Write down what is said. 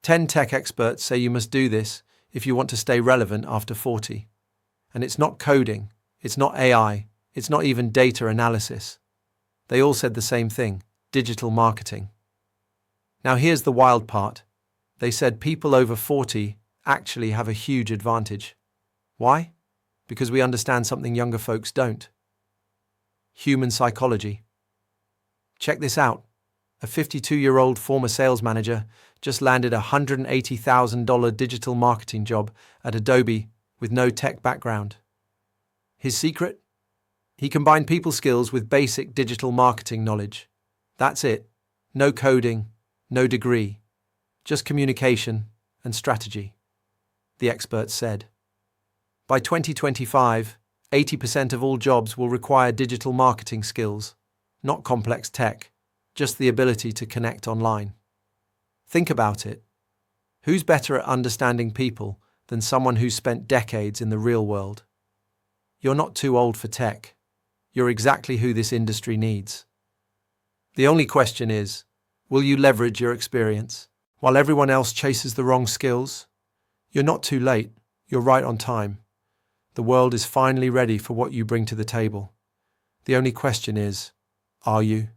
10 tech experts say you must do this if you want to stay relevant after 40. And it's not coding, it's not AI, it's not even data analysis. They all said the same thing: digital marketing. Now here's the wild part. They said people over 40 actually have a huge advantage. Why? Because we understand something younger folks don't. Human psychology. Check this out. A 52-year-old former sales manager just landed a $180,000 digital marketing job at Adobe with no tech background. His secret? He combined people skills with basic digital marketing knowledge. That's it. No coding, no degree, just communication and strategy, the experts said. By 2025, 80% of all jobs will require digital marketing skills, not complex tech, just the ability to connect online. Think about it. Who's better at understanding people than someone who's spent decades in the real world? You're not too old for tech. You're exactly who this industry needs. The only question is, will you leverage your experience while everyone else chases the wrong skills? You're not too late. You're right on time. The world is finally ready for what you bring to the table. The only question is, are you?